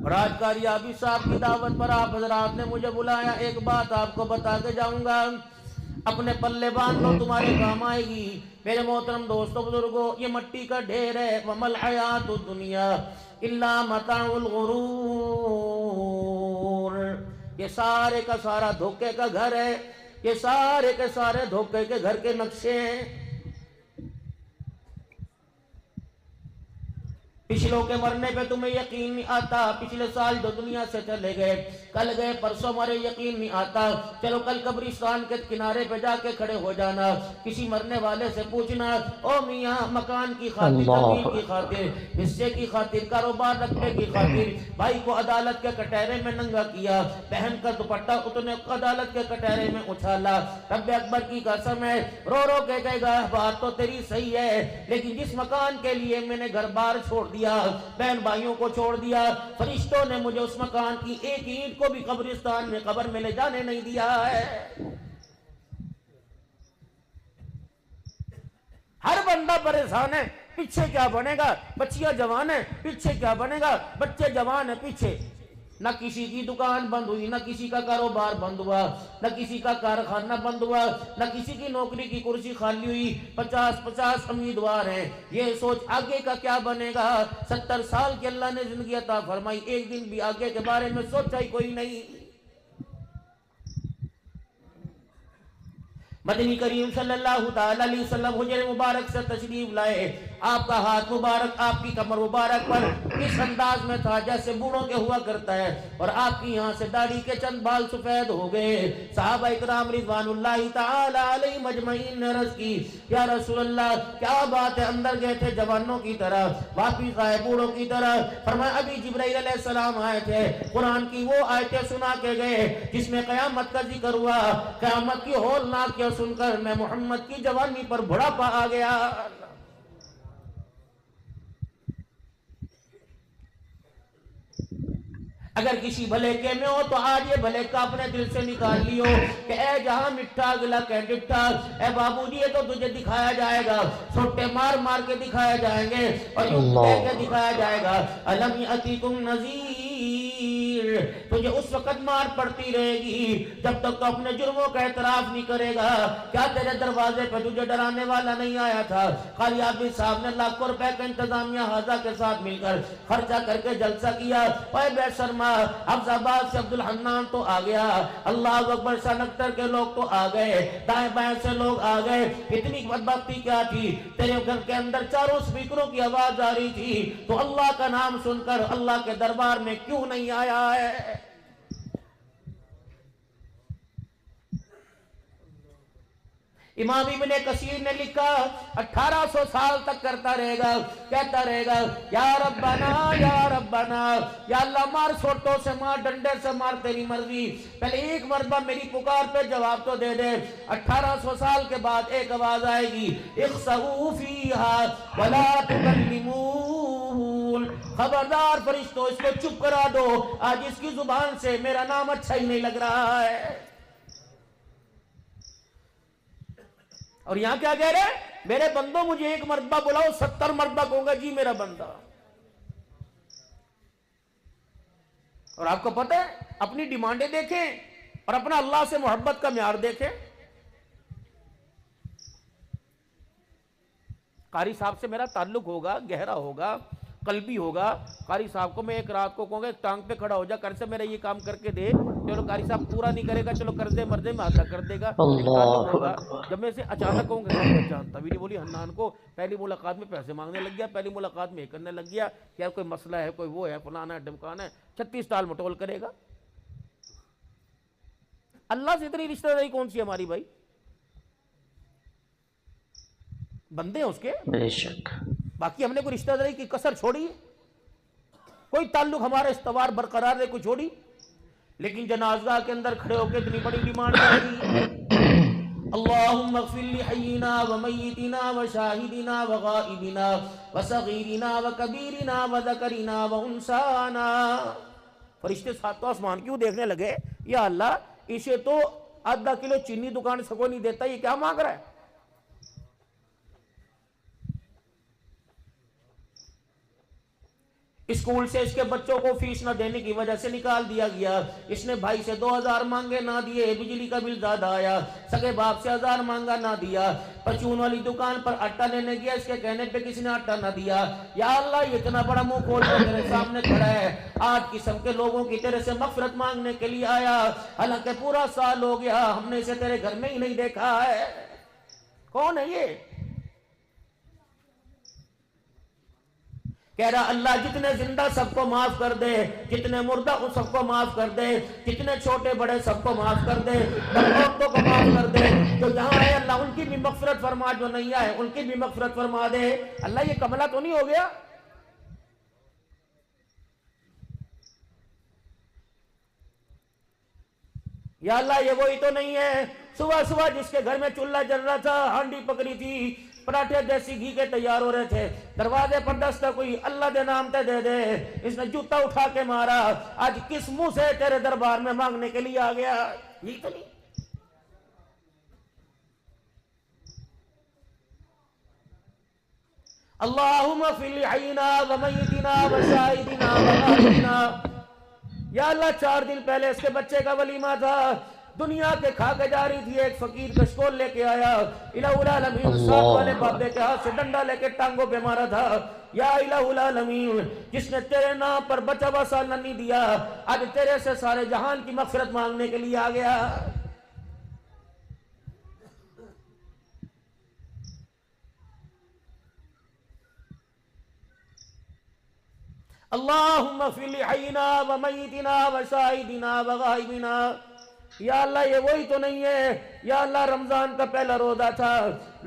اور آج کاریابی صاحب کی دعوت پر آپ حضرات نے مجھے بلایا، ایک بات آپ کو بتا کے جاؤں گا، اپنے پلے باندھ لو، تمہارے کام آئے گی۔ میرے محترم دوستو بزرگوں، یہ مٹی کا ڈھیر ہے، وَمَا الْحَيَاةُ الدُّنْيَا إِلَّا مَتَاعُ الْغُرُورِ، یہ سارے کا سارا دھوکے کا گھر ہے، یہ سارے کے سارے دھوکے کے گھر کے نقشے ہیں۔ پچھلوں کے مرنے پہ تمہیں یقین نہیں آتا، پچھلے سال جو دنیا سے چلے گئے، کل گئے پرسوں مرے، یقین نہیں آتا، چلو کل قبرستان کے کنارے پہ جا کے کھڑے ہو جانا، کسی مرنے والے سے پوچھنا، او میاں مکان کی خاطر، زمین کی خاطر، حصے کی خاطر، کاروبار رکھنے کی خاطر بھائی کو عدالت کے کٹہرے میں ننگا کیا، بہن کا دوپٹہ اتنے عدالت کے کٹہرے میں اچھالا، رب اکبر کی قسم ہے، رو رو کے کہے گا بات تو تیری صحیح ہے، لیکن جس مکان کے لیے میں نے گھر بار چھوڑ دیا، بہن بھائیوں کو چھوڑ دیا، فرشتوں نے مجھے اس مکان کی ایک اینٹ کو بھی قبرستان میں قبر میں لے جانے نہیں دیا ہے۔ ہر بندہ پریشان ہے، پیچھے کیا بنے گا، بچیاں جوان ہیں، پیچھے کیا بنے گا، بچے جوان ہیں، پیچھے نہ کسی کی دکان بند ہوئی، نہ کسی کا کاروبار بند ہوا، نہ کسی کا کارخانہ بند ہوا، نہ کسی کی نوکری کی کرسی خالی ہوئی، 50 امیدوار ہیں، یہ سوچ آگے کا کیا بنے گا۔ 70 سال کی اللہ نے زندگی عطا فرمائی، ایک دن بھی آگے کے بارے میں سوچا ہی کوئی نہیں۔ مدنی کریم صلی اللہ تعالی علیہ وسلم حجر مبارک سے تشریف لائے، آپ کا ہاتھ مبارک آپ کی کمر مبارک پر اس انداز میں تھا جیسے بوڑھوں کے ہوا کرتا ہے، اور آپ کی یہاں سے داڑھی کے چند بال سفید ہو گئے۔ صحابہ اکرام رضوان اللہ تعالی علیہ مجمعین نے عرض کی، یا رسول اللہ کیا بات ہے، اندر گئے تھے جوانوں کی طرح واپس آئے بوڑھوں کی طرح؟ فرمایا ابھی جبرائیل علیہ السلام آئے تھے، قرآن کی وہ آیتیں سنا کے گئے جس میں قیامت کا ذکر ہوا، قیامت کی ہولناک کیا سن کر میں محمد کی جوانی پر بڑھاپا آ گیا۔ اگر کسی بھلے کے میں ہو تو آج یہ بھلے کا اپنے دل سے نکال لیو کہ اے جہاں مٹھا گلا کہ ڈٹھا، اے بابو جی یہ تو تجھے دکھایا جائے گا، سوٹے مار مار کے دکھایا جائیں گے اور یوں کہہ کے دکھایا جائے گا، الم یاتیکم نذیر، تجھے اس وقت مار پڑتی رہے گی جب تک تو اپنے جرموں کا اعتراف نہیں کرے گا۔ کیا تیرے دروازے پہ تجھے ڈرانے والا نہیں آیا تھا؟ قاری عابد صاحب نے لاکھوں روپے کا انتظامیہ حاضہ کے ساتھ مل کر خرچہ کر کے جلسہ کیا، اے بے شرما حفظ آباد سے عبدالحنان تو آ گیا، اللہ اکبر سنکتر کے لوگ تو آ گئے، دائیں بائیں سے لوگ آ گئے، اتنی بدبختی کیا تھی، تیرے گھر کے اندر چاروں سپیکروں کی آواز آ رہی تھی، تو اللہ کا نام سن کر اللہ کے دربار میں کیوں نہیں آیا ہے؟ امام ابن کثیر نے لکھا 1800 سال تک کرتا رہے گا، کہتا رہے گا یا ربنا یا ربنا، یا اللہ مار سوٹوں سے مار، ڈنڈے سے مار، تیری مرضی، پہلے ایک مرتبہ میری پکار پہ جواب تو دے دے۔ 1800 سال کے بعد ایک آواز آئے گی، اخسئوا فیہا ولا تکلمون، خبردار فرشتوں اس کو چپ کرا دو، آج اس کی زبان سے میرا نام اچھا ہی نہیں لگ رہا ہے۔ اور یہاں کیا کہہ رہے ہیں؟ میرے بندوں مجھے ایک مرتبہ بلاؤ، 70 مرتبہ کہوں گا جی میرا بندہ۔ اور آپ کو پتہ ہے اپنی ڈیمانڈیں دیکھیں اور اپنا اللہ سے محبت کا معیار دیکھیں۔ قاری صاحب سے میرا تعلق ہوگا، گہرا ہوگا، قلبی ہوگا، قاری صاحب کو میں ایک رات کو کہوں گا ایک ٹانگ پہ کھڑا ہو جا، کر سے میرا یہ کام کر کے دے، چلو قاری صاحب پورا نہیں کرے گا، چلو قرضے مرضے میں ادا کر دے گا، ایک تعلق اللہ ہوگا۔ اکبر، جب میں اسے اچانک کہوں گا یار میں جانتا بھی نہیں، بولی حنان کو پہلی ملاقات میں پیسے مانگنے لگ گیا، پہلی ملاقات میں یہ کرنے لگ گیا، یار کوئی مسئلہ ہے، کوئی وہ ہے، فلانا ہے، ڈمکانا ہے، 36 سال مٹول کرے گا۔ اللہ سے اتنی رشتہ داری کون سی ہماری بھائی؟ بندے ہیں اس کے، بے شک، باقی ہم نے کوئی رشتہ داری کی کسر چھوڑی ہے؟ کوئی تعلق ہمارا استوار برقرار ہے کوئی چھوڑی؟ لیکن جنازگاہ کے اندر کھڑے ہو کے اتنی بڑی ڈیمانڈ کر دی، اللہم اغفر لحینا ومیتنا وشاہدنا وغائبنا وصغیرنا وکبیرنا وذکرنا وانسانا۔ فرشتے ساتھ تو آسمان کیوں دیکھنے لگے، یا اللہ اسے تو آدھا کلو چینی دکان سے کوئی نہیں دیتا، یہ کیا مانگ رہا ہے؟ اسکول سے اس کے بچوں کو فیس نہ دینے کی وجہ سے نکال دیا گیا. اس نے بھائی سے 2000 مانگے نہ دیے, بجلی کا بل زیادہ آیا. سگے باپ سے 1000 مانگا نہ دیا. پرچون والی دکان پر آٹا لینے گیا, اس کے کہنے پہ کسی نے آٹا نہ دیا. یا اللہ یہ اتنا بڑا منہ کھول کر تیرے سامنے کھڑا ہے, 8 قسم کے لوگوں کی تیرے سے مغفرت مانگنے کے لیے آیا, حالانکہ پورا سال ہو گیا ہم نے اسے تیرے گھر میں ہی نہیں دیکھا ہے. کون ہے یہ؟ کہہ رہا اللہ جتنے زندہ سب کو معاف کر دے, جتنے مردہ ان سب کو معاف کر دے, جتنے چھوٹے بڑے سب کو معاف کر دے, عورتوں کو معاف کر دے. جو یہاں آئے اللہ ان کی بھی مغفرت فرما, جو نہیں آئے ان کی بھی مغفرت فرما دے. اللہ یہ کملہ تو نہیں ہو گیا؟ یا اللہ یہ وہی تو نہیں ہے صبح صبح جس کے گھر میں چولہا جل رہا تھا, ہانڈی پکڑی تھی, پراٹھے دیسی گھی کے تیار ہو رہے تھے, دروازے پر دستک ہوئی, اللہ دے نام تے دے دے, اس نے جوتا اٹھا کے مارا, آج کس منہ سے تیرے دربار میں مانگنے کے لیے آ گیا؟ یہ تو نہیں. اللہم فی الحینا ومیتنا وشاہدنا وغائبنا. یا اللہ 4 دن پہلے اس کے بچے کا ولیمہ تھا, دنیا کے کھا کے جا رہی تھی, ایک فقیر کشکول لے کے آیا, الہ العالمین ساتھ والے بابے کے ہاتھ سے ڈنڈا لے کے ٹانگوں پہ مارا تھا. یا الہ العالمین جس نے تیرے نام پر بچہ بسا نہیں دیا, آج تیرے سے سارے جہان کی مغفرت مانگنے کے لیے آ گیا. اللہم فی الحینا ومیتنا وشاہدنا وغائبنا. یا اللہ یہ وہی تو نہیں ہے؟ یا اللہ رمضان کا پہلا روزہ تھا,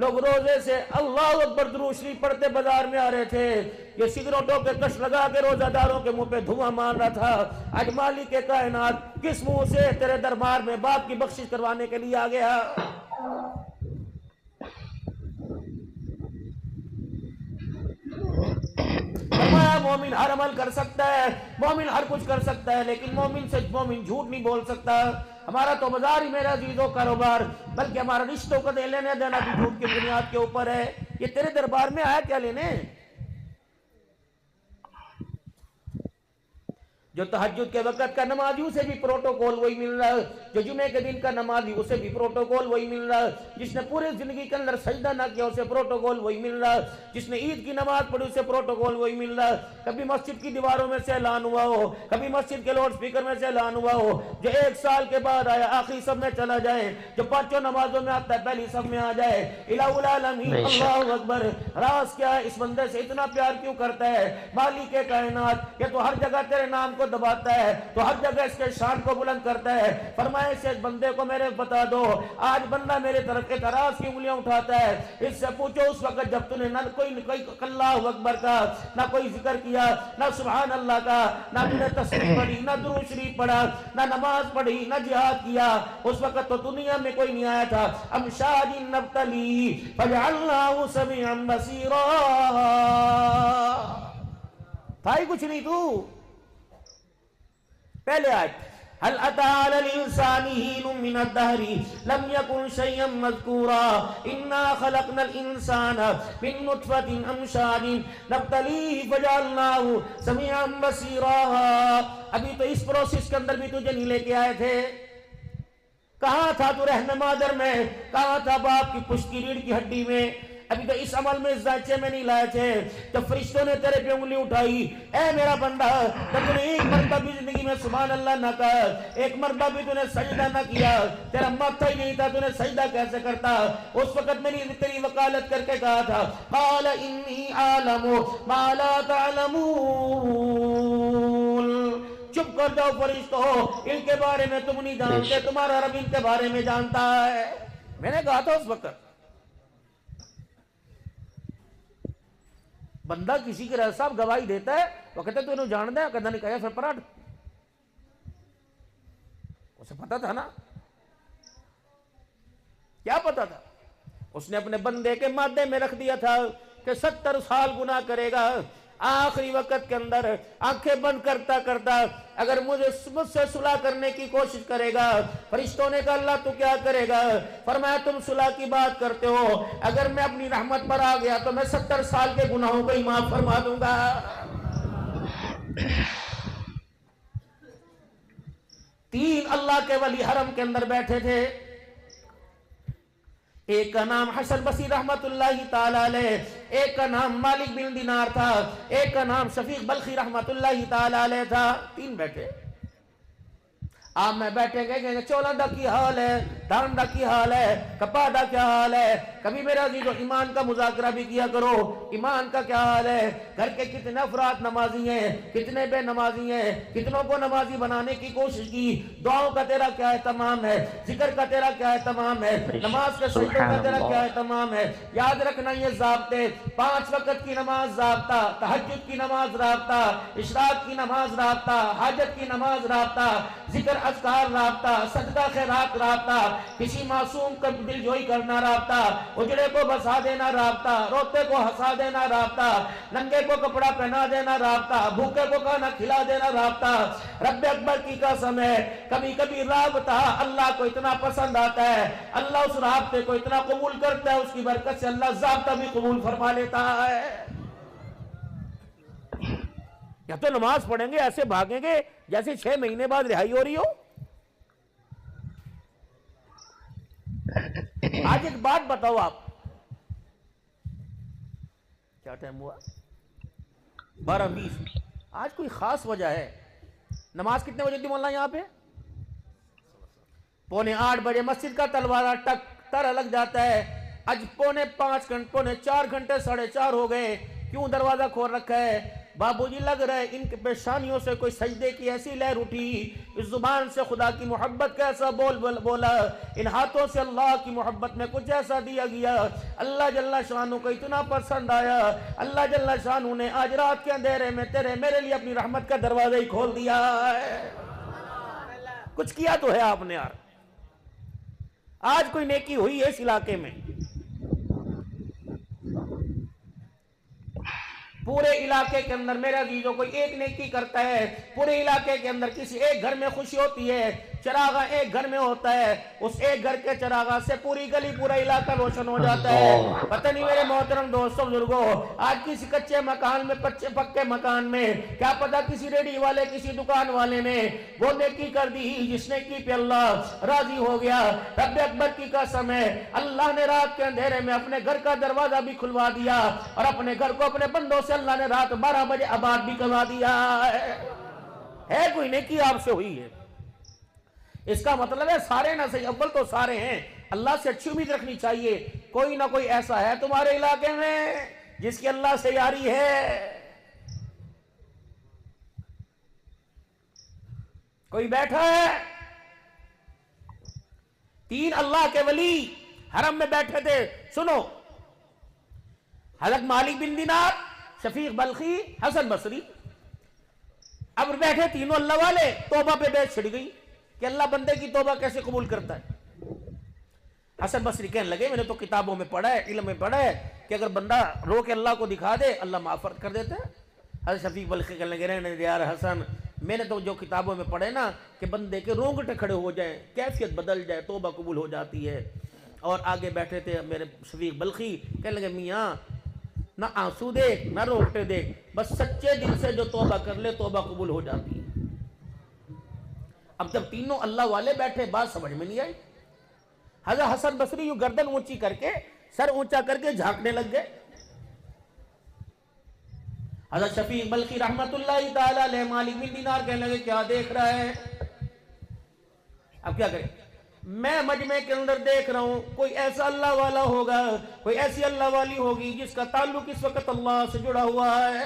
لوگ روزے سے اللہ اکبر درود شریف پڑھتے بازار میں آ رہے تھے, یہ سگریٹوں کے کش لگا کے روزہ داروں کے منہ پہ دھواں مار رہا تھا. آج مالک کائنات کس منہ سے تیرے دربار میں باپ کی بخشش کروانے کے لیے آ گیا؟ فرمایا مومن ہر عمل کر سکتا ہے, مومن ہر کچھ کر سکتا ہے, لیکن مومن سے مومن جھوٹ نہیں بول سکتا. ہمارا تو بازار ہی میرا عزیزوں کاروبار, بلکہ ہمارا رشتوں کو دے لینے دینا بھی جھوٹ کی بنیاد کے اوپر ہے. یہ تیرے دربار میں آیا کیا لینے؟ جو تہجد کے وقت کا نمازی اسے بھی پروٹوکول وہی مل رہا ہے, جو جمعے کے دن کا نمازی اسے بھی پروٹوکول وہی مل رہا ہے, جس نے پورے زندگی کے اندر سجدہ نہ کیا اسے پروٹوکول وہی مل رہا ہے, جس نے عید کی نماز پڑھی اسے پروٹوکول وہی مل رہا ہے. کبھی مسجد کی دیواروں میں سے اعلان ہوا ہو, کبھی مسجد کے لاؤڈ سپیکر میں سے اعلان ہوا ہو, جو 1 سال کے بعد آیا آخری سب میں چلا جائے, جو 5 نمازوں میں آتا ہے پہلی سب میں آ جائے. الہ العالمین اللہ اکبر. راز کیا ہے اس بندے سے اتنا پیار کیوں کرتا ہے مالک کائنات؟ یہ تو ہر جگہ تیرے نام کو دباتا ہے, تو ہر جگہ اس کے شان کو بلند کرتا ہے. فرمائے سے اس بندے کو میرے بتا دو, آج بندہ میرے طرف اعتراض کی انگلیاں اٹھاتا ہے, اس سے پوچھو اس وقت جب تُو نے نہ کوئی اللہ اکبر کا, نہ کوئی ذکر کیا, نہ سبحان اللہ کا, نہ تُو نے تسبیح پڑھی, نہ درود شریف پڑھا, نہ نماز پڑھی, نہ جہاد کیا, اس وقت تو دنیا میں کوئی نہیں آیا تھا. امشاج نبتلی فجعلناہ سمیعا بصیرا. تھا ہی کچھ نہیں تو. پہلے آیت هل أتى على الإنسان حين من الدهر لم يكن شيئا مذكورا إنا خلقنا الإنسان من نطفة أمشاج نبتليه فجعلناه سميعا بصيرا. ابھی تو اس پروسیس کے اندر بھی تجھے نہیں لے کے آئے تھے. کہاں تھا تو رحم مادر میں, کہاں تھا باپ کی پشت کی ریڑھ کی ہڈی میں؟ ابھی تو اس عمل میں, اس ذائچے میں نہیں لائے تھے. جب فرشتوں نے تیرے پہ انگلی اٹھائی, اے میرا بندہ, جب تو نے ایک مرتبہ بھی زندگی میں سبحان اللہ نہ کہا, ایک مرتبہ بھی تو نے سجدہ نہ کیا, تیرا ماتھا ہی نہیں تھا, تو نے سجدہ کیسے کرتا؟ اس وقت میں نے تیری وکالت کر کے کہا تھا قال انی اعلم ما لا تعلمون. چپ کر جاؤ فرشتوں, ان کے بارے میں تم نہیں جانتے, تمہارا رب ان کے بارے میں جانتا ہے. میں نے کہا تھا اس وقت. بندہ کسی کے رہ صاحب گواہی دیتا ہے, وہ کہتے تو انہوں جان دیں, کہتا نہیں کہا پھر پراٹھ. اسے پتا تھا نا, کیا پتا تھا؟ اس نے اپنے بندے کے مادے میں رکھ دیا تھا کہ 70 سال گناہ کرے گا, آخری وقت کے اندر آنکھیں بند کرتا کرتا اگر مجھ سے صلح کرنے کی کوشش کرے گا. فرشتوں نے کہا اللہ تو کیا کرے گا؟ فرمایا تم صلح کی بات کرتے ہو, اگر میں اپنی رحمت پر آ گیا تو میں 70 سال کے گناہوں کو ہی معاف فرما دوں گا. تین اللہ کے ولی حرم کے اندر بیٹھے تھے. ایک کا نام حسن بصری رحمت اللہ تعالی علیہ، ایک کا نام مالک بن دینار تھا، ایک کا نام شفیق بلخی رحمت اللہ تعالی علیہ تھا. تین بیٹھے. آپ میں بیٹھے گئے کہ چولا دا کی حال ہے، دھان دا کی حال ہے، کپا دا کیا حال ہے. کبھی میرا عزیزو ایمان کا مذاکرہ بھی کیا کرو. ایمان کا کیا حال ہے؟ گھر کے کتنے افراد نمازی ہیں، کتنے بے نمازی ہیں، کتنوں کو نمازی بنانے کی کوشش کی. دعاؤں کا تیرا کیا اہتمام ہے؟ ذکر کا تیرا کیا اہتمام ہے؟ نماز کے سجدوں کا تیرا کیا اہتمام ہے؟ یاد رکھنا یہ ضابطے، 5 وقت کی نماز ضابطہ، تہجد کی نماز رابطہ، اشراق کی نماز رابطہ، حاجت کی نماز رابطہ، ذکر اذکار رابطہ، صدقہ خیرات رابطہ، کسی معصوم کا دل جوئی کرنا رابطہ، اجڑے کو بسا دینا رابطہ، روتے کو ہنسا دینا رابطہ، ننگے کو کپڑا پہنا دینا رابطہ، بھوکے کو کھانا کھلا دینا رابطہ. رب اکبر کی قسم ہے، کبھی کبھی رابطہ اللہ کو اتنا پسند آتا ہے، اللہ اس رابطے کو اتنا قبول کرتا ہے، اس کی برکت سے اللہ ضابطہ بھی قبول فرما لیتا ہے. یا تو نماز پڑھیں گے ایسے بھاگیں گے جیسے 6 مہینے بعد رہائی ہو رہی ہو. آج ایک بات بتاؤ، آپ کیا ٹائم ہوا؟ 12:20. آج کوئی خاص وجہ ہے؟ نماز کتنے بجے تھی مولانا یہاں پہ؟ 7:45 بجے مسجد کا تلوارہ ٹک تر لگ جاتا ہے. آج 4 گھنٹے 4:30 ہو گئے. کیوں دروازہ کھول رکھا ہے؟ بابو جی لگ رہا ہے ان کے پیشانیوں سے کوئی سجدے کی ایسی لہر اٹھی، اس زبان سے خدا کی محبت کا ایسا بولا، ان ہاتھوں سے اللہ کی محبت میں کچھ ایسا دیا گیا، اللہ جل شانہ کو اتنا پسند آیا، اللہ جل شانہ نے آج رات کے اندھیرے میں تیرے میرے لیے اپنی رحمت کا دروازہ ہی کھول دیا ہے. کچھ کیا تو ہے آپ نے یار. آج کوئی نیکی ہوئی ہے اس علاقے میں؟ پورے علاقے کے اندر میرے عزیزوں کوئی ایک نیکی کرتا ہے، پورے علاقے کے اندر کسی ایک گھر میں خوشی ہوتی ہے، چراغا ایک گھر میں ہوتا ہے، اس ایک گھر کے چراغا سے پوری گلی پورا علاقہ روشن ہو جاتا ہے. پتہ نہیں میرے محترم دوستوں بزرگوں، آج کسی کچے مکان میں پکے مکان میں کیا پتہ کسی ریڈی والے کسی دکان والے نے وہ نیکی کر دی جس نے کی پہ اللہ راضی ہو گیا. رب اکبر کی قسم ہے، اللہ نے رات کے اندھیرے میں اپنے گھر کا دروازہ بھی کھلوا دیا اور اپنے گھر کو اپنے بندوں سے اللہ نے رات 12 بجے آباد بھی کروا دیا ہے. کوئی نیکی آپ سے ہوئی ہے؟ اس کا مطلب ہے سارے نہ صحیح، اول تو سارے ہیں. اللہ سے اچھی امید رکھنی چاہیے. کوئی نہ کوئی ایسا ہے تمہارے علاقے میں جس کی اللہ سے یاری ہے. کوئی بیٹھا ہے؟ 3 اللہ کے ولی حرم میں بیٹھے تھے. سنو، حضرت مالک بن دینار، شفیق بلخی، حسن بصری. اب بیٹھے تینوں اللہ والے. توبہ پہ بیعت چھڑ گئی کہ اللہ بندے کی توبہ کیسے قبول کرتا ہے. حسن بصری کہنے لگے میں نے تو کتابوں میں پڑھا ہے، علم میں پڑھا ہے کہ اگر بندہ رو کے اللہ کو دکھا دے اللہ معافرت کر دیتا ہے. حضرت شفیق بلخی کہنے لگے رہنے دے یار حسن، میں نے تو جو کتابوں میں پڑھے نا کہ بندے کے رونگٹے کھڑے ہو جائیں، کیفیت بدل جائے، توبہ قبول ہو جاتی ہے. اور آگے بیٹھے تھے میرے شفیق بلخی، کہنے لگے میاں نہ آنسو دیکھ نہ روکٹے دیکھ، بس سچے دل سے جو توبہ کر لے توبہ قبول ہو جاتی ہے. اب جب تینوں اللہ والے بیٹھے بات سمجھ میں نہیں آئی. حضرت حسن بصری یوں گردن اونچی کر کے سر اونچا کر کے جھانکنے لگ گئے. حضرت شفیق بلخی رحمت اللہ تعالی علیہ مالک بن دینار کہنے لگے کیا دیکھ رہا ہے؟ اب کیا کریں؟ میں مجمع کے اندر دیکھ رہا ہوں کوئی ایسا اللہ والا ہوگا، کوئی ایسی اللہ والی ہوگی جس کا تعلق اس وقت اللہ سے جڑا ہوا ہے.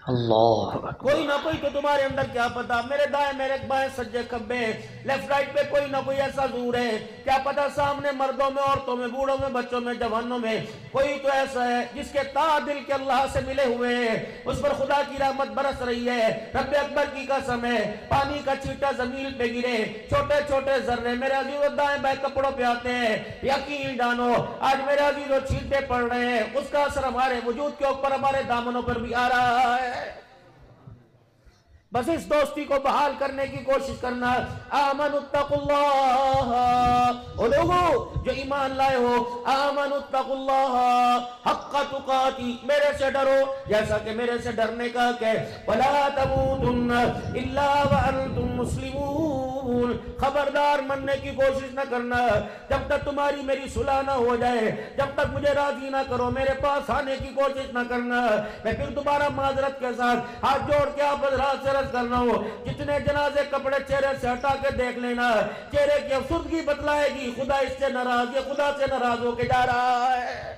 اللہ کوئی نہ کوئی تو تمہارے اندر کیا پتا میرے دائیں میرے بائیں سجے کھبے لیفٹ رائٹ پہ کوئی نہ کوئی ایسا ظہور ہے، کیا پتا سامنے مردوں میں عورتوں میں بوڑھوں میں بچوں میں جوانوں میں کوئی تو ایسا ہے جس کے تا دل کے اللہ سے ملے ہوئے ہیں، اس پر خدا کی رحمت برس رہی ہے. رب اکبر کی قسم ہے پانی کا چھینٹا زمین پہ گرے، چھوٹے چھوٹے ذرے میرے عزیزو دائیں بائیں کپڑوں پہ آتے ہیں. یقین جانو آج میرے عزیزو چھینٹے پڑ رہے ہیں، اس کا اثر ہمارے وجود کے اوپر ہمارے دامنوں پر بھی آ رہا ہے. بس اس دوستی کو بحال کرنے کی کوشش کرنا. آمنوا اتقوا اللہ، او لوگو جو ایمان لائے ہو، آمنوا اتقوا اللہ حق تقاتی، میرے سے ڈرو جیسا کہ میرے سے ڈرنے کا کہ ولا تموتن الا وانتم مسلمون، خبردار مننے کی کوشش نہ کرنا جب تک تمہاری میری صلح نہ ہو جائے، جب تک مجھے راضی نہ کرو، میرے پاس آنے کی کوشش نہ کرنا. میں پھر دوبارہ معذرت کے ساتھ ہاتھ جوڑ کے آپ حضرات سے عرض کرنا ہو، جتنے جنازے کپڑے چہرے سے ہٹا کے دیکھ لینا، چہرے کی افسردگی بتلائے گی خدا اس سے ناراض، یہ خدا سے ناراض ہو کے جا رہا ہے.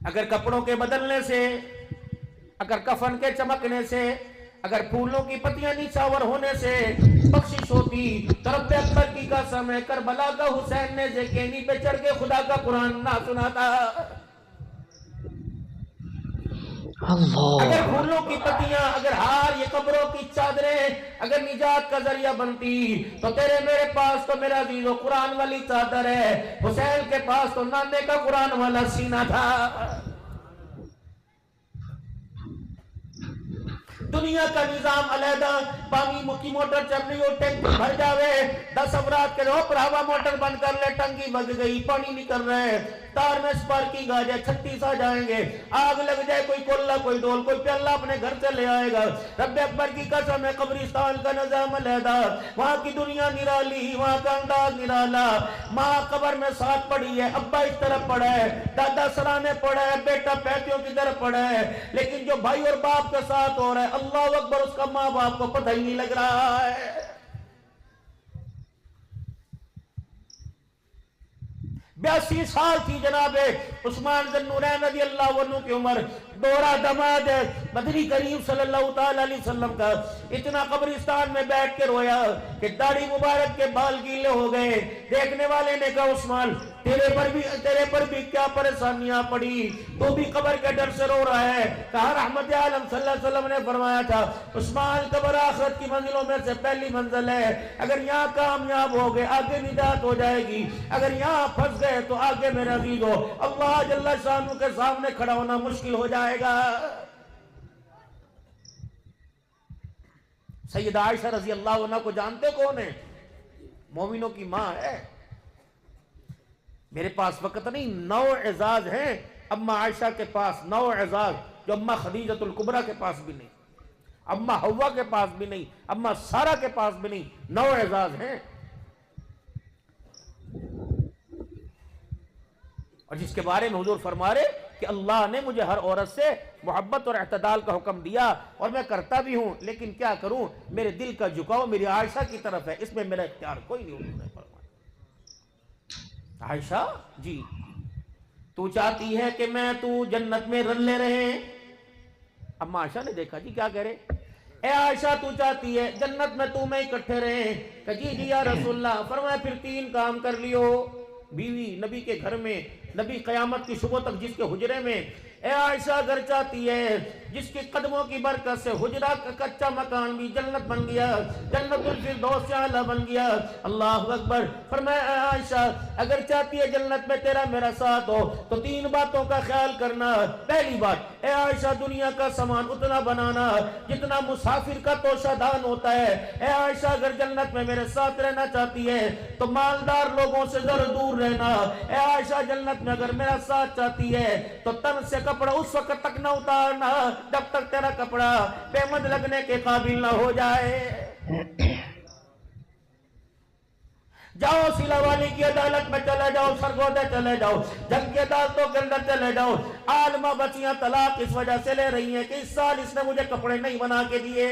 اگر کپڑوں کے بدلنے سے، اگر کفن کے چمکنے سے، اگر پھولوں کی پتیاں نیچاور ہونے سے بخشش ہوتی تو رب اکبر کی قسم ہے کربلا کا حسین نے زکینی پہ چڑھ کے خدا کا قرآن نہ سناتا. اگر پھولوں کی پتیاں، اگر ہار، یہ قبروں کی چادریں اگر نجات کا ذریعہ بنتی تو تیرے میرے پاس تو میرا عزیزو قرآن والی چادر ہے، حسین کے پاس تو نانے کا قرآن والا سینہ تھا. دنیا کا نظام علیحدہ، پانی کی موٹر چل رہی ہو، ٹینک بھر جاوے، 10 افراد کے روپ ہوا موٹر بند کر لے، ٹنکی بگ گئی، پانی نکل رہے، تار میں سپارکنگ آ جائے، 36 آ جائیں گے، آگ لگ جائے، کوئی کولہ کوئی ڈول کوئی پیالہ اپنے گھر سے لے آئے گا. رب اکبر کی قسم ہے قبرستان کا نظام علیحدہ، وہاں کی دنیا نرالی، وہاں کا انداز نرالا. ماں قبر میں ساتھ پڑی ہے، ابا اس طرف پڑا ہے، دادا سرانے پڑا ہے، بیٹا پیتیوں کی طرف پڑا ہے، لیکن جو بھائی اور باپ کے ساتھ ہو رہا ہے اللہ اکبر اس کا ماں باپ کو پتہ ہی نہیں لگ رہا ہے. 82 سال تھی جناب عثمان ذی النورین رضی اللہ عنہ کی عمر. دوہرا دماد مدنی کریم صلی اللہ تعالی علیہ وسلم کا اتنا قبرستان میں بیٹھ کے رویا کہ داڑھی مبارک کے بال گیلے ہو گئے. دیکھنے والے نے کہا عثمان تیرے پر بھی کیا پریشانیاں پڑی، تو بھی قبر کے ڈر سے رو رہا ہے. کہا رحمت عالم صلی اللہ علیہ وسلم نے فرمایا تھا عثمان قبر آخرت کی منزلوں میں سے پہلی منزل ہے، اگر یہاں کامیاب ہو گئے آگے نجات ہو جائے گی، اگر یہاں پھنس گئے تو آگے میرے عزیزو اللہ جل شانہ کے سامنے کھڑا ہونا مشکل ہو جائے گا. سیدہ عائشہ رضی اللہ عنہ کو جانتے کون ہیں؟ مومنوں کی ماں ہے. میرے پاس وقت نہیں، 9 اعزاز ہیں اما عائشہ کے پاس، 9 اعزاز جو اما خدیجۃ الکبریٰ کے پاس بھی نہیں، اما حوا کے پاس بھی نہیں، اما سارہ کے پاس بھی نہیں، 9 اعزاز ہیں. اور جس کے بارے میں حضور فرما رہے کہ اللہ نے مجھے ہر عورت سے محبت اور اعتدال کا حکم دیا اور میں کرتا بھی ہوں، لیکن کیا کروں، میرے دل کا جھکاؤ میری عائشہ کی طرف ہے، اس میں میرا اختیار کوئی نہیں. حضور نے فرمایا عائشہ جی تو چاہتی ہے کہ میں تو جنت میں رلے رہے. اما عائشہ نے دیکھا جی کیا کہہ رہے، اے عائشہ تو چاہتی ہے جنت میں تو میں اکٹھے رہے، کہ جی جی یا رسول اللہ. فرمایا پھر 3 کام کر لیو. بیوی نبی کے گھر میں، نبی قیامت کی صبح تک جس کے حجرے میں، اے عائشہ اگر چاہتی ہے جس کے قدموں کی برکت سے حجرہ کا کچا مکان بھی جنت بن گیا، جنت الفردوس سے اعلیٰ بن گیا. اللہ اکبر. فرمایا اے عائشہ اگر چاہتی ہے جنت میں تیرا میرا ساتھ ہو تو 3 باتوں کا خیال کرنا. پہلی بات، اے عائشہ دنیا کا سامان اتنا بنانا جتنا مسافر کا توشہ دان ہوتا ہے. اے عائشہ اگر جنت میں میرے ساتھ رہنا چاہتی ہے تو مالدار لوگوں سے ذرا دور رہنا. اے عائشہ جنت میں اگر میرا ساتھ چاہتی ہے تو تن سے کپڑا اس وقت تک نہ اتارنا جب تک تیرا کپڑا پیمد لگنے کے قابل نہ ہو جائے. جاؤ سلا والی کی عدالت میں چلے جاؤ، سرگودے چلے جاؤ، جنگ کی عدالتوں کے اندر چلے جاؤ. عالمہ بچیاں طلاق اس وجہ سے لے رہی ہیں کہ اس سال اس نے مجھے کپڑے نہیں بنا کے دیے.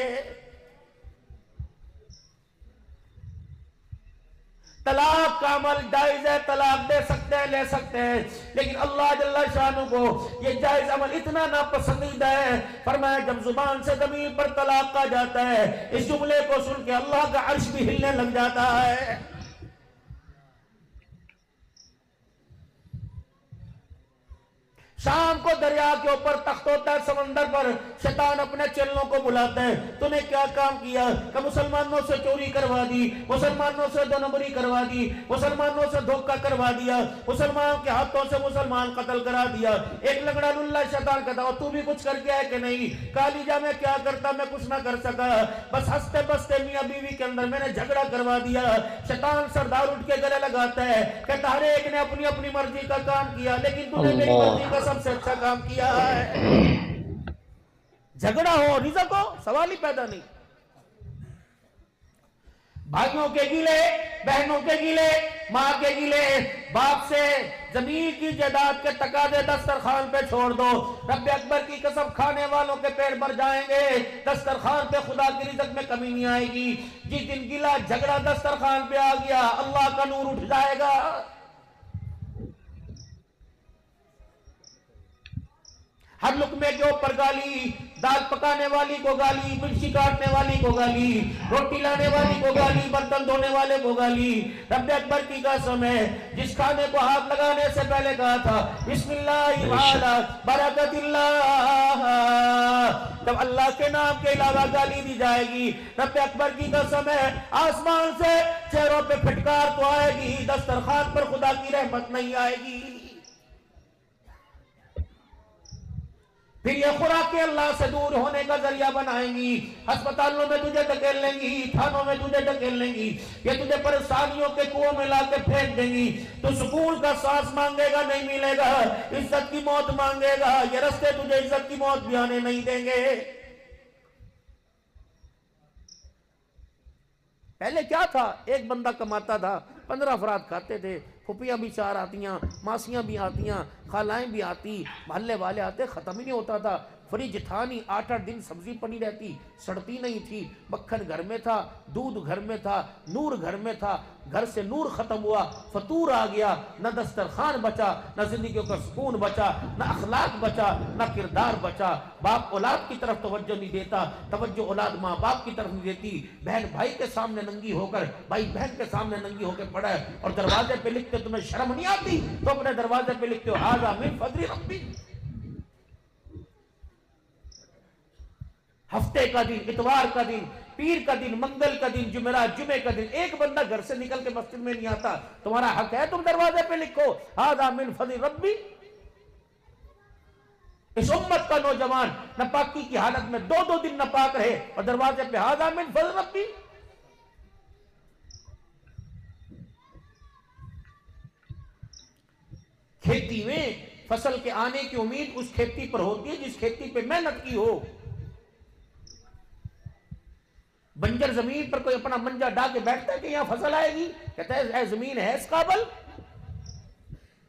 طلاق کا عمل جائز ہے، طلاق دے سکتے ہیں، لے سکتے ہیں، لیکن اللہ جل شانہ کو یہ جائز عمل اتنا ناپسندیدہ ہے. فرمایا جب زبان سے زمین پر طلاق کا جاتا ہے اس جملے کو سن کے اللہ کا عرش بھی ہلنے لگ جاتا ہے. شام کو دریا کے اوپر تخت ہوتا ہے سمندر پر، شیطان اپنے چیلوں کو بلاتا ہے، تو نے کیا کام کیا کہ مسلمانوں سے چوری کروا دی، مسلمانوں سے دو نمبری کروا دی، مسلمانوں سے دھوکہ کروا دیا، مسلمان کے ہاتھوں سے مسلمان قتل کرا دیا۔ ایک لنگڑا اللہ شیطان کہتا ہے تو بھی کچھ کر کے آئے کہ نہیں؟ کالی جا میں کیا کرتا، میں کچھ نہ کر سکا، بس ہنستے بستے میاں بیوی کے اندر میں نے جھگڑا کروا دیا۔ شیطان سردار اٹھ کے گلے لگاتا ہے، کہتا ہر ایک نے اپنی اپنی مرضی کا کام کیا، لیکن تو نے میری مرضی کا سب سے اچھا کام کیا ہے۔ جھگڑا ہو رزق ہو سوال ہی پیدا نہیں۔ بھائیوں کے گلے، بہنوں کے گلے، ماں کے گلے، باپ سے زمین کی جائیداد کے تقاضے دسترخوان پہ چھوڑ دو، رب اکبر کی قسم کھانے والوں کے پیٹ بھر جائیں گے، دسترخوان پہ خدا کی رزق میں کمی نہیں آئے گی۔ جس دن گلا جھگڑا دسترخوان پہ آ گیا، اللہ کا نور اٹھ جائے گا۔ ہر لقمے کے اوپر گالی، دال پکانے والی کو گالی، مرچی کاٹنے والی کو گالی، روٹی لانے والی کو گالی، برتن دھونے والے کو گالی۔ رب اکبر کی قسم ہے، جس کھانے کو ہاتھ لگانے سے پہلے کہا تھا بسم اللہ وعلا برکت اللہ، جب اللہ کے نام کے علاوہ گالی دی جائے گی، رب اکبر کی قسم ہے آسمان سے چہروں پہ پھٹکار تو آئے گی، دسترخوان پر خدا کی رحمت نہیں آئے گی۔ پھر یہ خوراکیں اللہ سے دور ہونے کا ذریعہ بنائیں گی، ہسپتالوں میں تجھے دھکیل لیں گی، تھانوں میں تجھے دھکیل لیں گی، یہ تجھے پریشانیوں کے کنویں میں لا کے پھینک دیں گی، تو سکون کا سانس مانگے گا نہیں ملے گا، عزت کی موت مانگے گا، یہ رستے تجھے عزت کی موت بھی آنے نہیں دیں گے۔ پہلے کیا تھا؟ ایک بندہ کماتا تھا، 15 افراد کھاتے تھے، پھپھیاں بھی 4 آتیاں، ماسیاں بھی آتیاں، خالائیں بھی آتی، محلے والے آتے، ختم ہی نہیں ہوتا تھا۔ فریج تھا نہیں، 8-8 دن سبزی پڑی رہتی، سڑتی نہیں تھی، مکھن گھر میں تھا، دودھ گھر میں تھا، نور گھر میں تھا۔ گھر سے نور ختم ہوا، فطور آ گیا، نہ دسترخوان بچا، نہ زندگیوں کا سکون بچا، نہ اخلاق بچا، نہ کردار بچا۔ باپ اولاد کی طرف توجہ نہیں دیتا، توجہ اولاد ماں باپ کی طرف نہیں دیتی۔ بہن بھائی کے سامنے ننگی ہو کر، بھائی بہن کے سامنے ننگی ہو کے پڑا ہے، اور دروازے پہ لکھتے تمہیں شرم نہیں آتی تو اپنے دروازے پہ لکھتے ہو ھذا من فضل ربی۔ ہفتے کا دن، اتوار کا دن، پیر کا دن، منگل کا دن، جمعرات، جمعے کا دن، ایک بندہ گھر سے نکل کے مسجد میں نہیں آتا، تمہارا حق ہے تم دروازے پہ لکھو ھذا من فضل ربی۔ اس امت کا نوجوان ناپاکی کی حالت میں 2 دن ناپاک رہے اور دروازے پہ ھذا من فضل ربی۔ کھیتی میں فصل کے آنے کی امید اس کھیتی پر ہوتی ہے جس کھیتی پہ محنت کی ہو۔ بنجر زمین پر کوئی اپنا منجا ڈا کے بیٹھتا ہے کہ یہاں فصل آئے گی؟ کہتا ہے اے زمین ہے اس قابل؟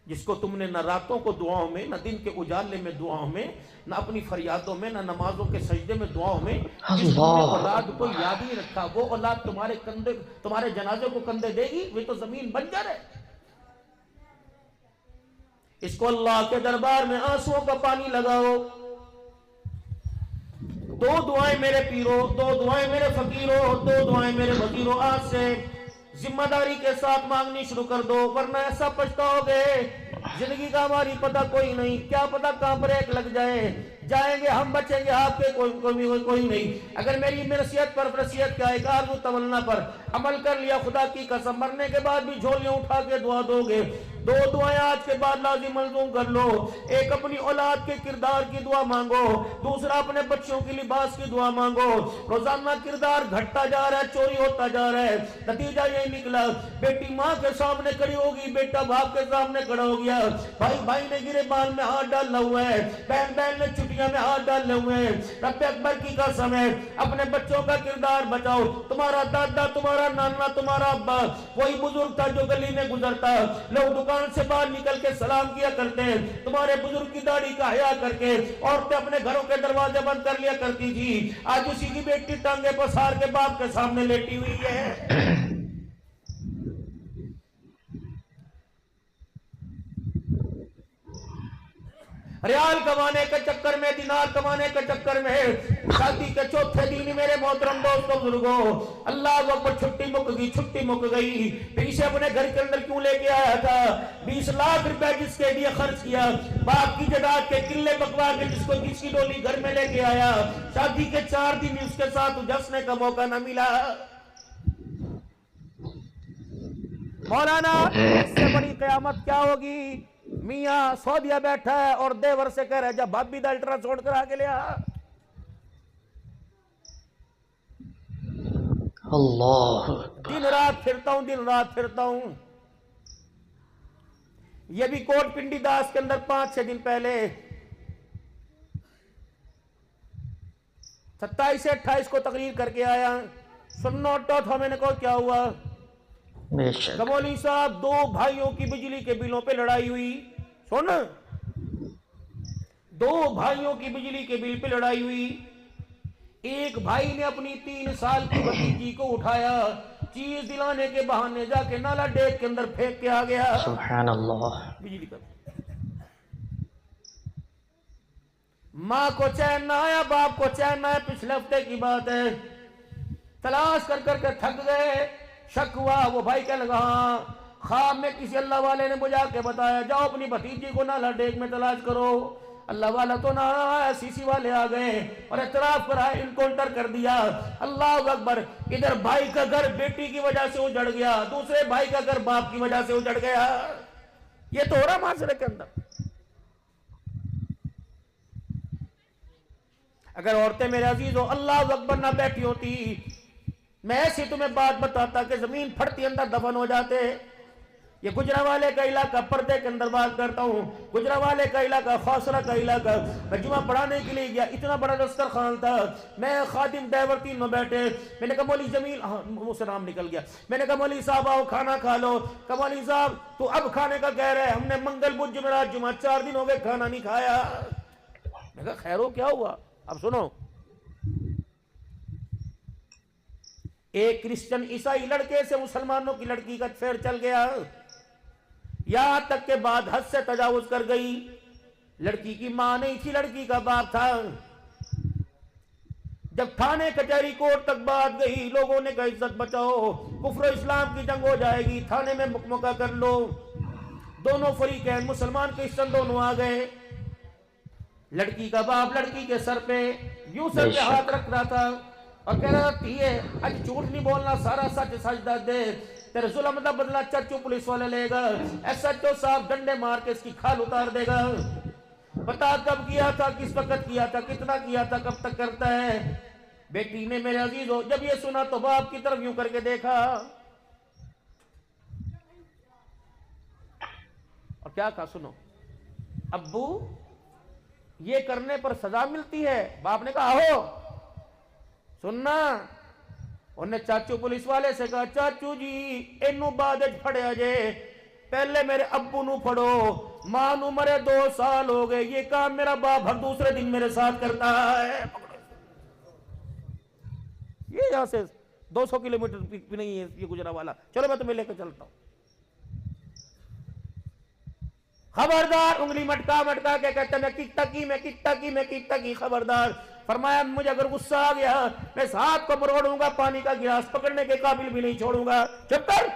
جس کو تم نے نہ راتوں کو دعاؤں میں، نہ دن کے اجالے میں دعاؤں میں، نہ اپنی فریادوں میں، نہ نمازوں کے سجدے میں دعاؤں میں، جس تم نے اولاد کو یاد ہی رکھا، وہ اولاد تمہارے جنازے کو کندھے دے گی؟ وہ تو زمین بنجر ہے۔ اس کو اللہ کے دربار میں آنسوؤں کا پانی لگاؤ۔ 2 دعائیں میرے پیرو، 2 دعائیں میرے فقیروں، 2 دعائیں میرے وزیروں، آج سے ذمہ داری کے ساتھ مانگنی شروع کر دو، ورنہ ایسا پچھتاؤ گے۔ زندگی کا ہماری پتہ کوئی نہیں، کیا پتہ کہاں بریک لگ جائے، جائیں گے ہم، بچیں گے آپ کے کوئی نہیں۔ اگر میری نصیحت پر، نصیحت کا ایک آرزو تمنا پر عمل کر لیا، خدا کی قسم مرنے کے بعد بھی جھولیاں اٹھا کے دعا دو گے۔ 2 دعائیں آج کے بعد لازم ملزوم کر لو، ایک اپنی اولاد کے کردار کی دعا مانگو، دوسرا اپنے بچوں کی لباس کی دعا مانگو۔ روزانہ کردار گھٹتا جا رہا ہے، چوری ہوتا جا رہا ہے، نتیجہ یہی نکلا بیٹی ماں کے سامنے کھڑی ہوگی، بیٹا باپ کے سامنے کھڑا ہو گیا، بھائی نے گریبان میں ہاتھ ڈالا ہوا ہے، بہن نے چھٹیاں میں ہاتھ ڈالے ہوئے ہیں۔ رب اکبر کی قسم ہے اپنے بچوں کا کردار بچاؤ۔ تمہارا دادا، تمہارا نانا، تمہارا ابا وہی بزرگ تھا جو گلی میں گزرتا، لوگ دکان سے باہر نکل کے سلام کیا کرتے ہیں، تمہارے بزرگ کی داڑھی کا حیا کر کے عورتیں اپنے گھروں کے دروازے بند کر لیا کرتی تھی، آج اسی کی بیٹی ٹانگے پسار کے باپ کے سامنے لیٹی ہوئی ہے۔ ریال کمانے کے چکر میں، دینار کمانے کے چکر میں شادی کے چوتھے دن میرے محترم دوستوں بزرگوں اللہ اکبر چھٹی مک گئی. پھر اسے اپنے گھر کے اندر کیوں لے کے آیا تھا؟ 20 لاکھ روپے جس کے لیے خرچ کیا، باپ کی جائیداد کے قلعے بکوا کے جس کی ڈولی گھر میں لے کے آیا، شادی کے 4 دن اس کے ساتھ جسنے کا موقع نہ ملا. مولانا اس سے بڑی قیامت کیا ہوگی؟ میاں سعودیہ بیٹھا ہے اور دیور سے کہہ رہا ہے جب بھابی دا الٹرا ساؤنڈ کرا کے لیا. اللہ دن رات پھرتا ہوں. یہ بھی کوٹ پنڈی داس کے اندر 5-6 دن پہلے 27 سے 28 کو تقریر کر کے آیا. سنو تھا میں نے کہا کیا ہوا؟ بے شک کمولی صاحب 2 بھائیوں کی بجلی کے بلوں پہ لڑائی ہوئی. سن 2 بھائیوں کی بجلی کے بل پہ لڑائی ہوئی. ایک بھائی نے اپنی 3 سال کی بھتیجی کو اٹھایا، چیز دلانے کے بہانے جا کے نالا ڈیک کے اندر پھینک کے آ گیا. سبحان اللہ. بجلی کا ماں کو چین نہ آیا، باپ کو چین نہ آیا. پچھلے ہفتے کی بات ہے، تلاش کر کے تھک گئے. شک ہوا، وہ بھائی کہنے لگا ہاں خواب میں کسی اللہ والے نے بجا کے بتایا جاؤ اپنی بھتیجی کو نالا ڈیک میں تلاش کرو. اللہ والا تو نہ آیا، سی والے آ گئے اور اعتراف کرا، انکاؤنٹر کر دیا. اللہ اکبر. ادھر بھائی کا گھر بیٹی کی وجہ سے اجڑ گیا، دوسرے بھائی کا گھر باپ کی وجہ سے اجڑ گیا. یہ تو ہو رہا معاشرے کے اندر. اگر عورتیں میرے عزیزوں اللہ اکبر نہ بیٹھی ہوتی، میں ایسی تمہیں بات بتاتا کہ زمین پھٹتی اندر دفن ہو جاتے. یہ گجرانوالے کا علاقہ، پردے کے اندر بات کرتا ہوں، گجرانوالے کا علاقہ، خاصرہ کا علاقہ. میں جمعہ پڑھانے کے لیے گیا، اتنا بڑا دسترخوان تھا، میں خادم ڈرائیور 3 بیٹھے. میں نے کہا مولوی جمیل، منہ سے نام نکل گیا. میں نے کہا مولوی صاحب آؤ کھانا کھا لو. کہ مولوی صاحب تو اب کھانے کا کہہ رہے ہیں، ہم نے منگل بدھ جمعرات جمعہ 4 دن ہو گئے کھانا نہیں کھایا. میں کہا خیر ہو کیا ہوا؟ اب سنو، ایک کرسچن عیسائی لڑکے سے مسلمانوں کی لڑکی کا افیئر چل گیا، یہاں تک کہ بعد حد سے تجاوز کر گئی. لڑکی کی ماں نہیں تھی، لڑکی کا باپ تھا. جب تھانے کچہری کورٹ تک بات گئی، لوگوں نے کہا عزت بچاؤ، کفر و اسلام کی جنگ ہو جائے گی، تھانے میں مکمکہ کر لو. دونوں فریقین مسلمان کرسچن دونوں آ گئے. لڑکی کا باپ لڑکی کے سر پہ یوں سر پہ ہاتھ رکھ رہا تھا اور کہہ رہا تھا آج جھوٹ نہیں بولنا، سارا سچ سجدہ دے، تیرے ظلم کا بدلہ چچو پولیس والے لے گا. ایسا تو صاحب ڈنڈے مار کے اس کی کھال اتار دے گا. بتا کب کیا تھا، کس وقت کیا تھا، کتنا کیا تھا، کب تک کرتا ہے؟ بیٹی نے میرے عزیزو جب یہ سنا تو باپ کی طرف یوں کر کے دیکھا اور کیا کہا؟ سنو ابو یہ کرنے پر سزا ملتی ہے. باپ نے کہا آہو سننا. انہیں چاچو پولیس والے سے کہا چاچو جی اینو بعد پھڑیا جے، پہلے میرے ابو نو پھڑو، ماں نو مرے 2 سال ہو گئے، یہ کام میرا باپ ہر دوسرے دن میرے ساتھ کرتا ہے. یہ یہاں سے 200 کلومیٹر بھی نہیں ہے یہ گجرانوالا. چلو میں تمہیں لے کے چلتا ہوں. خبردار، انگلی مٹکا مٹکا کے کہتے ہیں میں کتا کی خبردار. فرمایا مجھے اگر غصہ آ گیا میں اس ہاتھ کو مروڑوں گا، پانی کا گلاس پکڑنے کے قابل بھی نہیں چھوڑوں گا. چپ کر.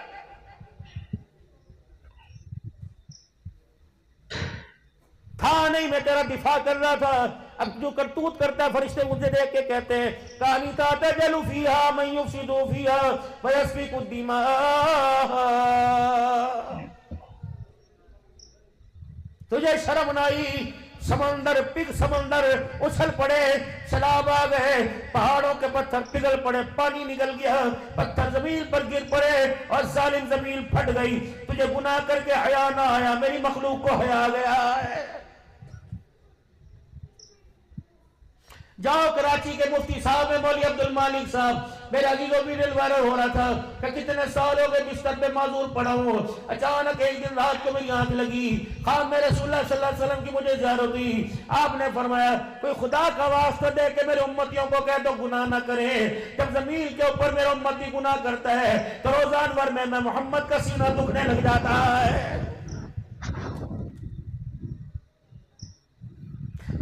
تھا نہیں، میں تیرا دفاع کر رہا تھا. اب جو کرتوت کرتا ہے فرشتے مجھے دیکھ کے کہتے ہیں کانی تاتجل فیہا من یفسد فیہا ویسفک الدماء. تجھے شرم نائی؟ سمندر اچھل پڑے، سیلاب آ گئے، پہاڑوں کے پتھر پگھل پڑے، پانی نکل گیا، پتھر زمین پر گر پڑے اور ظالم زمین پھٹ گئی. تجھے گناہ کر کے حیا نہ آیا، میری مخلوق کو حیا آ گیا ہے. جاؤ کراچی کے مفتی صاحب میں مولوی عبد المالک صاحب، میرا عزیزوں بھی دل وائرل ہو رہا تھا کہ کتنے سال ہو گئے بستر پہ معذور پڑا ہوں. اچانک ایک دن رات کو میری آنکھ لگی، خام میں رسول اللہ صلی اللہ علیہ وسلم کی مجھے زیارت ہوئی. آپ نے فرمایا کوئی خدا کا واسطہ دے کے میرے امتیوں کو کہہ دو گناہ نہ کریں. جب زمین کے اوپر میرا امتی گناہ کرتا ہے تو روزان بھر میں محمد کا سینہ دکھنے لگ جاتا ہے.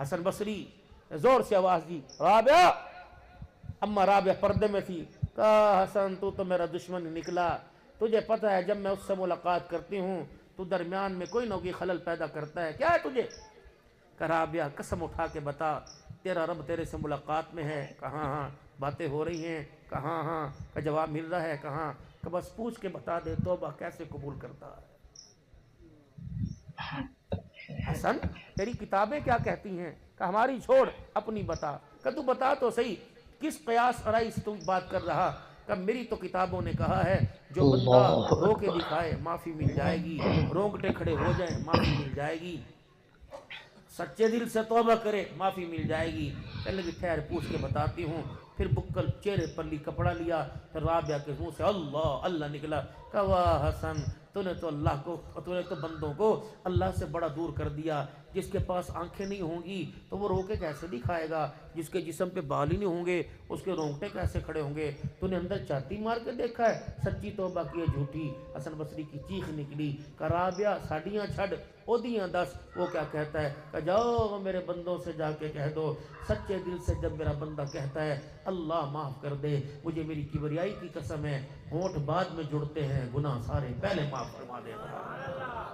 حسن بصری نے زور سے آواز دی، رابعہ۔ اما رابعہ پردے میں تھی، کہا حسن تو میرا دشمن نکلا، تجھے پتہ ہے جب میں اس سے ملاقات کرتی ہوں تو درمیان میں کوئی نہ کوئی خلل پیدا کرتا ہے، کیا ہے تجھے؟ کہا رابعہ قسم اٹھا کے بتا تیرا رب تیرے سے ملاقات میں ہے؟ کہاں ہاں باتیں ہو رہی ہیں، کہاں ہاں کا جواب مل رہا ہے، کہاں کہ بس پوچھ کے بتا دے توبہ کیسے قبول کرتا ہے۔ حسن تیری کتابیں کیا کہتی ہیں؟ کہ ہماری چھوڑ اپنی بتا، کہ تو بتا تو صحیح کس قیاس ارائی سے تم بات کر رہا؟ کہ میری تو کتابوں نے کہا ہے جو بندہ اللہ رو کے اکبر۔ دکھائے معافی مل جائے گی، رونگٹے کھڑے ہو جائیں معافی مل جائے گی، سچے دل سے توبہ کرے معافی مل جائے گی۔ کہنے لگی ٹھہر پوچھ کے بتاتی ہوں۔ پھر بکل چہرے پر لی کپڑا لیا، پھر رابعہ کے منہ سے اللہ اللہ نکلا۔ کہا واہ حسن تو نے تو بندوں کو اللہ سے بڑا دور کر دیا۔ جس کے پاس آنکھیں نہیں ہوں گی تو وہ رو کے کیسے دکھائے گا؟ جس کے جسم پہ بال ہی نہیں ہوں گے اس کے رونگٹے کیسے کھڑے ہوں گے؟ تو نے اندر چاٹی مار کے دیکھا ہے؟ سچی توبہ کی ہے جھوٹی؟ حسن بصری کی چیخ نکلی کہ رابعہ ساڑیاں چھڑ اودیاں دس۔ وہ کیا کہتا ہے کہ جاؤ میرے بندوں سے جا کے کہہ دو سچے دل سے جب میرا بندہ کہتا ہے اللہ معاف کر دے، مجھے میری کبریائی کی قسم ہے ہونٹ بعد میں جڑتے ہیں، گناہ سارے پہلے معاف فرما دے گا۔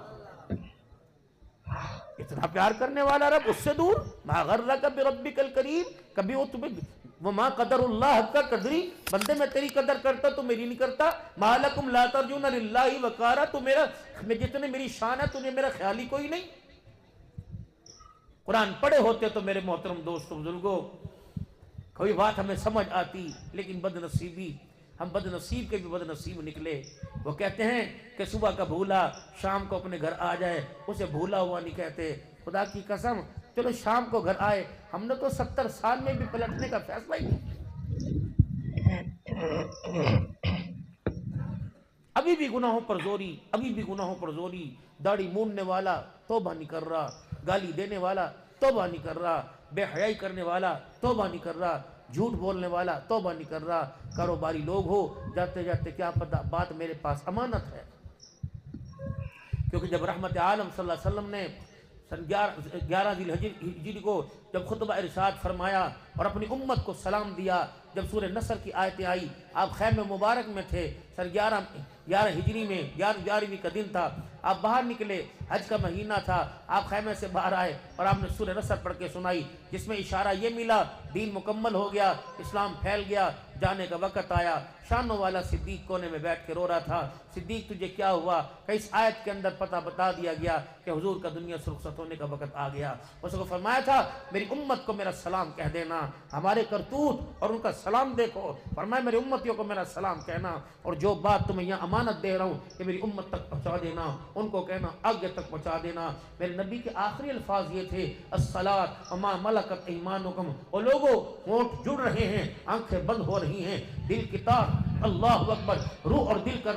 اتنا پیار کرنے والا رب اس سے دور؟ ما غرک بربک الکریم، کبھی وہ تمہیں وما قدر اللہ کا قدری، بندے میں تیری قدر کرتا تو میری نہیں کرتا۔ ما لکم لا ترجون للہ وقارا، تو میرا جتنے میری شان ہے تمہیں میرا خیال ہی کوئی نہیں۔ قرآن پڑھے ہوتے تو میرے محترم دوستوں بزرگوں کوئی بات ہمیں سمجھ آتی، لیکن بد نصیبی ہم بد نصیب کے بھی بد نصیب نکلے۔ وہ کہتے ہیں کہ صبح کا بھولا شام کو اپنے گھر آ جائے اسے بھولا ہوا نہیں کہتے۔ خدا کی قسم چلو شام کو گھر آئے، ہم نے تو 70 سال میں بھی پلٹنے کا فیصلہ ہی نہیں۔ ابھی بھی گناہوں پر زوری، ابھی بھی گناہوں پر زوری۔ داڑھی موننے والا توبہ نہیں کر رہا، گالی دینے والا توبہ نہیں کر رہا، بے حیائی کرنے والا توبہ نہیں کر رہا، جھوٹ بولنے والا توبہ نہیں کر رہا۔ کاروباری لوگ ہو جاتے جاتے کیا پتہ بات میرے پاس امانت ہے، کیونکہ جب رحمت عالم صلی اللہ علیہ وسلم نے سن 11 ذی الحجہ کو جب خطبہ ارشاد فرمایا اور اپنی امت کو سلام دیا، جب سورہ نصر کی آیتیں آئی آپ خیمہ مبارک میں تھے، سن 11 ہجری میں 11ویں کا دن تھا، آپ باہر نکلے، حج کا مہینہ تھا، آپ خیمے سے باہر آئے اور آپ نے سورہ نصر پڑھ کے سنائی جس میں اشارہ یہ ملا دین مکمل ہو گیا، اسلام پھیل گیا، جانے کا وقت آیا۔ شانوں والا صدیق کونے میں بیٹھ کے رو رہا تھا، صدیق تجھے کیا ہوا؟ کہ اس آیت کے اندر پتہ بتا دیا گیا کہ حضور کا دنیا سے رخصت ہونے کا وقت آ گیا۔ اس کو فرمایا تھا میری امت کو میرا سلام کہہ دینا، ہمارے کرتوت اور ان کا سلام دیکھو، فرمایا میری امتیوں کو میرا سلام کہنا، اور جو بات تمہیں یہاں امانت دے رہا ہوں کہ میری امت تک پہنچا دینا، ان کو کہنا آگے تک پہنچا دینا۔ میرے نبی کے آخری الفاظ یہ تھے الصلاۃ وما ملکت ایمانکم، اور لوگوں ہونٹ جڑ رہے ہیں، آنکھیں بند ہو رہی ہیں، دل کی تار اللہ اکبر، روح اور دل کا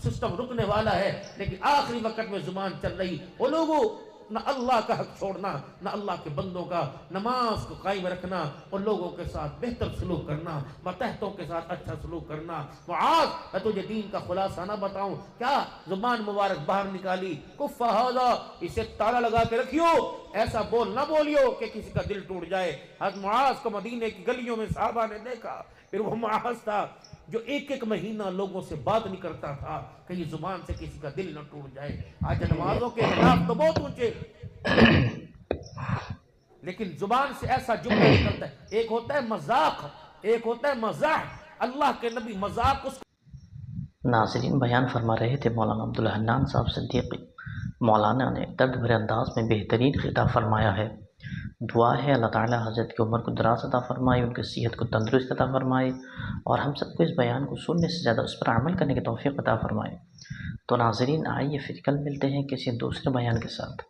سسٹم رکنے والا ہے، لیکن آخری وقت میں زبان چل رہی۔ وہ لوگوں نہ اللہ کا حق چھوڑنا، نہ اللہ کے بندوں کا، نماز کو قائم رکھنا اور لوگوں کے ساتھ بہتر سلوک کرنا، ماتحتوں کے ساتھ اچھا سلوک کرنا۔ معاذ میں تجھے دین کا خلاصہ نہ بتاؤں کیا؟ زبان مبارک باہر نکالی، کف ھذا، اسے تالا لگا کے رکھیو، ایسا بول نہ بولیو کہ کسی کا دل ٹوٹ جائے۔ حضرت معاذ کو مدینے کی گلیوں میں صحابہ نے دیکھا، پھر وہ معاذ تھا جو ایک مہینہ لوگوں سے بات نہیں کرتا تھا کہ یہ زبان سے کسی کا دل نہ ٹوٹ جائے۔ آج نمازوں کے خلاف تو بہت اونچے، لیکن زبان سے ایسا جملہ نکلتا ہے، ایک ہوتا ہے مذاق، ایک ہوتا ہے مزاح۔ اللہ کے نبی مذاق اس ناظرین بیان فرما رہے تھے مولانا عبدالحنان صاحب صدیقی۔ مولانا نے درد بھرے انداز میں بہترین خطاب فرمایا ہے۔ دعا ہے اللہ تعالی حضرت کی عمر کو دراز عطا فرمائے، ان کی صحت کو تندرست عطا فرمائے، اور ہم سب کو اس بیان کو سننے سے زیادہ اس پر عمل کرنے کی توفیق عطا فرمائے۔ تو ناظرین آئیے پھر کل ملتے ہیں کسی دوسرے بیان کے ساتھ۔